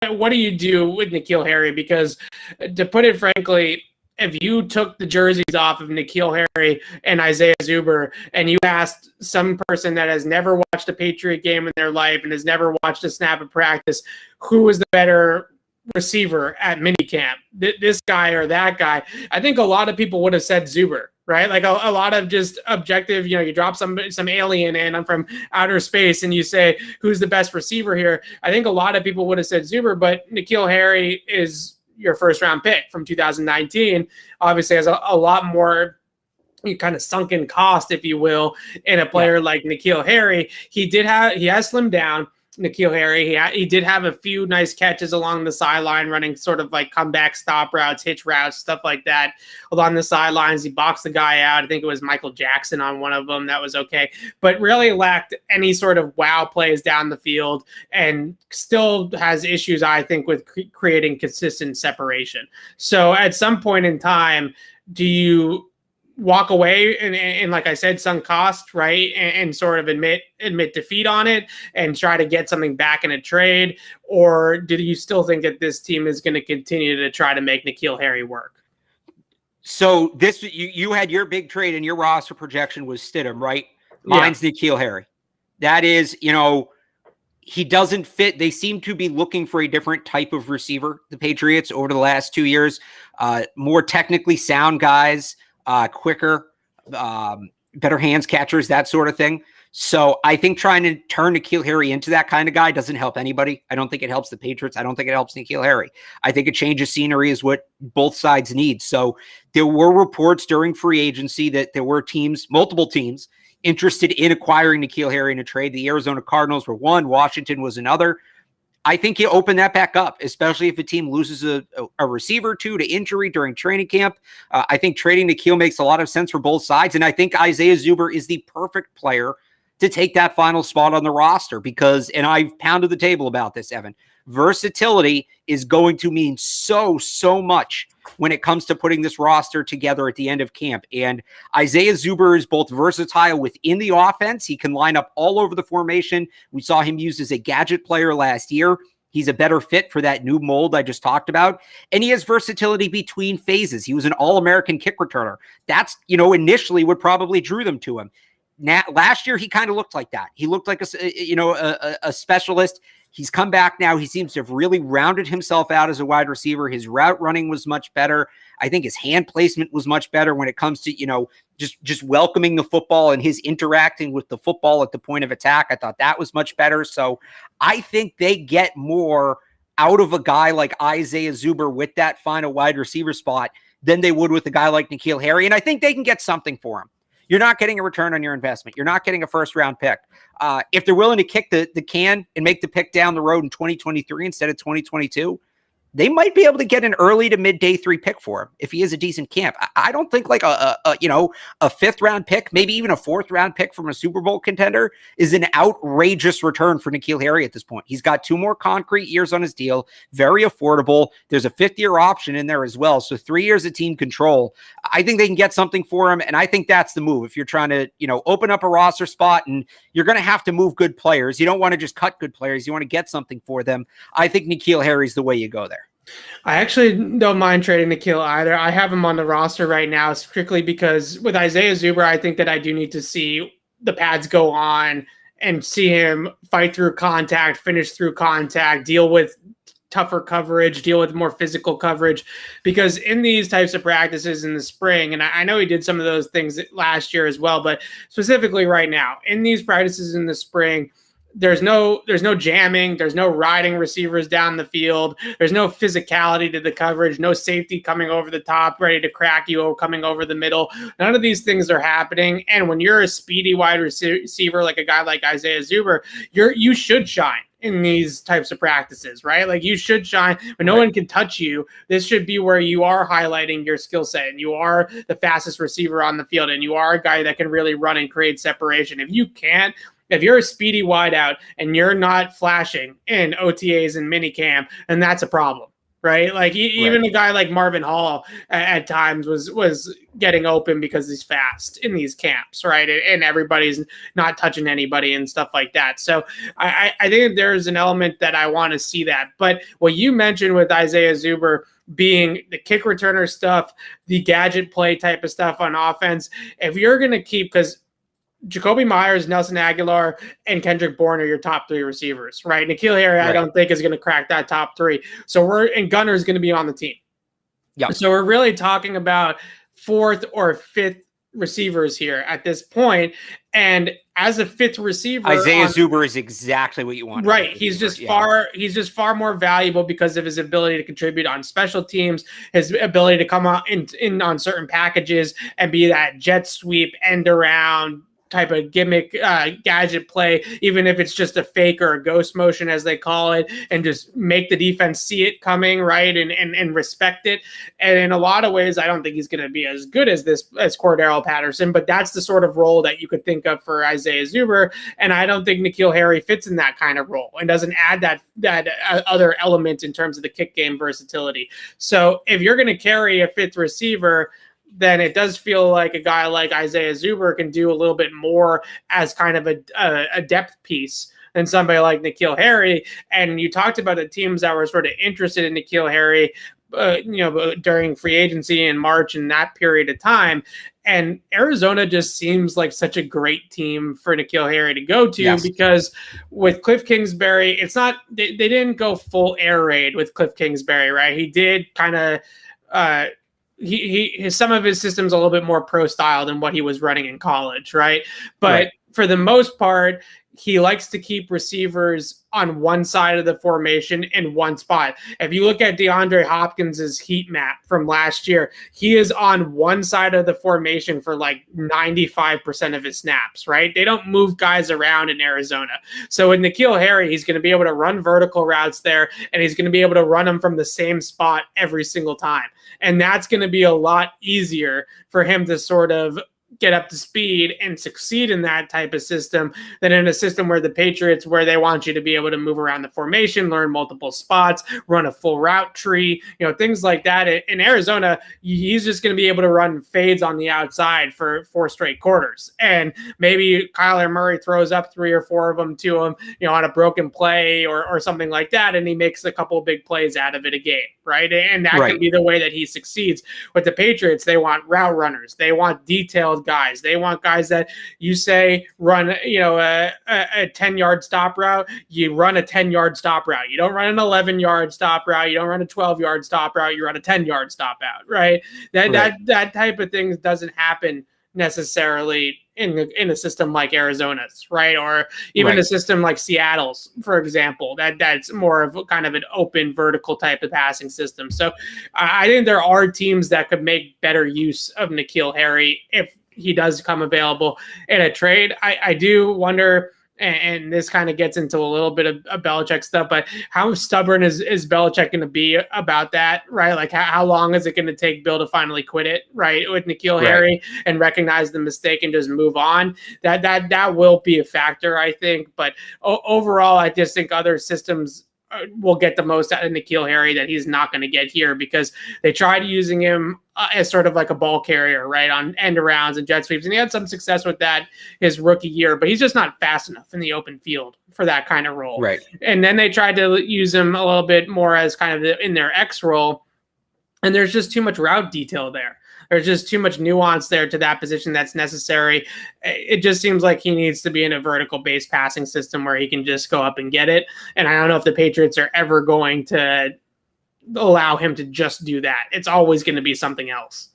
what do you do with N'Keal Harry? Because to put it frankly, if you took the jerseys off of N'Keal Harry and Isaiah Zuber and you asked some person that has never watched a Patriot game in their life and has never watched a snap of practice, who is the better receiver at minicamp, this guy or that guy, I think a lot of people would have said Zuber, right? Like a lot of just objective, you drop some alien in from outer space and you say, who's the best receiver here? I think a lot of people would have said Zuber, but N'Keal Harry is your first round pick from 2019, obviously has a lot more kind of sunken cost, if you will, in a player like N'Keal Harry. He has slimmed down. N'Keal Harry, he did have a few nice catches along the sideline, running sort of like comeback stop routes, hitch routes, stuff like that along the sidelines. He boxed the guy out. I think it was Michael Jackson on one of them. That was okay, but really lacked any sort of wow plays down the field, and still has issues, I think, with creating consistent separation. So at some point in time, do you walk away and like I said, sunk cost, right? And sort of admit defeat on it and try to get something back in a trade? Or do you still think that this team is going to continue to try to make N'Keal Harry work? So this, you had your big trade and your roster projection was Stidham, right? Mine's N'Keal Harry. That is, he doesn't fit. They seem to be looking for a different type of receiver, the Patriots, over the last 2 years. More technically sound guys, quicker, better hands catchers, that sort of thing. So I think trying to turn N'Keal Harry into that kind of guy doesn't help anybody. I don't think it helps the Patriots. I don't think it helps N'Keal Harry. I think a change of scenery is what both sides need. So there were reports during free agency that there were multiple teams interested in acquiring N'Keal Harry in a trade. The Arizona Cardinals were one, Washington was another. I think you open that back up, especially if a team loses a receiver or two to injury during training camp. I think trading N'Keal makes a lot of sense for both sides. And I think Isaiah Zuber is the perfect player to take that final spot on the roster because, and I've pounded the table about this, Evan, versatility is going to mean so much when it comes to putting this roster together at the end of camp. And Isaiah Zuber is both versatile within the offense. He can line up all over the formation. We saw him used as a gadget player last year. He's a better fit for that new mold I just talked about. And he has versatility between phases. He was an All-American kick returner. That's, initially what probably drew them to him. Now, last year, he kind of looked like that. He looked like a specialist. He's come back now. He seems to have really rounded himself out as a wide receiver. His route running was much better. I think his hand placement was much better when it comes to, just welcoming the football and his interacting with the football at the point of attack. I thought that was much better. So I think they get more out of a guy like Isaiah Zuber with that final wide receiver spot than they would with a guy like N'Keal Harry. And I think they can get something for him. You're not getting a return on your investment. You're not getting a first-round pick. If they're willing to kick the can and make the pick down the road in 2023 instead of 2022, they might be able to get an early to mid day 3 pick for him if he is a decent camp. I don't think like a 5th round pick, maybe even a 4th round pick from a Super Bowl contender is an outrageous return for N'Keal Harry at this point. He's got 2 more concrete years on his deal, very affordable. There's a 5th-year option in there as well. So 3 years of team control. I think they can get something for him. And I think that's the move. If you're trying to, open up a roster spot and you're going to have to move good players, you don't want to just cut good players. You want to get something for them. I think N'Keal Harry's the way you go there. I actually don't mind trading N'Keal either. I have him on the roster right now strictly because with Isaiah Zuber, I think that I do need to see the pads go on and see him fight through contact, finish through contact, deal with tougher coverage, deal with more physical coverage, because in these types of practices in the spring, and I know he did some of those things last year as well, but specifically right now, in these practices in the spring, there's no jamming. There's no riding receivers down the field. There's no physicality to the coverage, no safety coming over the top, ready to crack you or coming over the middle. None of these things are happening. And when you're a speedy wide receiver, like a guy like Isaiah Zuber, you should shine in these types of practices, right? Like you should shine, but no one can touch you. This should be where you are highlighting your skill set and you are the fastest receiver on the field and you are a guy that can really run and create separation. If you're a speedy wideout and you're not flashing in OTAs and minicamp, then that's a problem. right? Like even a guy like Marvin Hall at times was getting open because he's fast in these camps, right? And everybody's not touching anybody and stuff like that. So I think there's an element that I want to see that. But what you mentioned with Isaiah Zuber being the kick returner stuff, the gadget play type of stuff on offense, if you're going to keep, because Jacoby Myers, Nelson Aguilar, and Kendrick Bourne are your top 3 receivers, right? N'Keal Harry, I don't think is going to crack that top 3. So and Gunner is going to be on the team. Yeah. So we're really talking about 4th or 5th receivers here at this point. And as a 5th receiver, Isaiah Zuber is exactly what you want. Right. He's just far more valuable because of his ability to contribute on special teams, his ability to come out in on certain packages and be that jet sweep, end around type of gimmick gadget play, even if it's just a fake or a ghost motion, as they call it, and just make the defense see it coming, right, and respect it. And in a lot of ways, I don't think he's going to be as good as Cordero Patterson, but that's the sort of role that you could think of for Isaiah Zuber. And I don't think N'Keal Harry fits in that kind of role and doesn't add that other element in terms of the kick game versatility. So if you're going to carry a 5th receiver, then it does feel like a guy like Isaiah Zuber can do a little bit more as kind of a depth piece than somebody like N'Keal Harry. And you talked about the teams that were sort of interested in N'Keal Harry, during free agency in March and that period of time. And Arizona just seems like such a great team for N'Keal Harry to go to, because with Cliff Kingsbury, it's not, they didn't go full air raid with Cliff Kingsbury, right? He did kind of, some of his system's a little bit more pro style than what he was running in college, right? But for the most part, he likes to keep receivers on one side of the formation in one spot. If you look at DeAndre Hopkins's heat map from last year, he is on one side of the formation for like 95% of his snaps, right? They don't move guys around in Arizona. So with N'Keal Harry, he's going to be able to run vertical routes there, and he's going to be able to run them from the same spot every single time. And that's going to be a lot easier for him to sort of get up to speed and succeed in that type of system than in a system where the Patriots, where they want you to be able to move around the formation, learn multiple spots, run a full route tree, things like that. In Arizona, he's just going to be able to run fades on the outside for 4 straight quarters. And maybe Kyler Murray throws up 3 or 4 of them to him, on a broken play or something like that. And he makes a couple of big plays out of it a game, right? And that can be the way that he succeeds. With the Patriots, they want route runners. They want detailed guys. They want guys that you say run, a 10-yard stop route. You run a 10-yard stop route. You don't run an 11-yard stop route. You don't run a 12-yard stop route. You run a 10-yard stop out, right? That type of thing doesn't happen necessarily in a system like Arizona's, right? Or even a system like Seattle's, for example, that's more of kind of an open vertical type of passing system. So I think there are teams that could make better use of N'Keal Harry if he does come available in a trade. I do wonder, and this kind of gets into a little bit of Belichick stuff, but how stubborn is Belichick going to be about that, right? Like how long is it going to take Bill to finally quit it, right, with N'Keal Harry and recognize the mistake and just move on? That will be a factor, I think. But overall, I just think other systems will get the most out of N'Keal Harry that he's not going to get here, because they tried using him as sort of like a ball carrier, right, on end arounds and jet sweeps. And he had some success with that his rookie year, but he's just not fast enough in the open field for that kind of role. Right. And then they tried to use him a little bit more as kind of in their X role. And there's just too much route detail there. There's just too much nuance there to that position that's necessary. It just seems like he needs to be in a vertical-based passing system where he can just go up and get it. And I don't know if the Patriots are ever going to allow him to just do that. It's always going to be something else.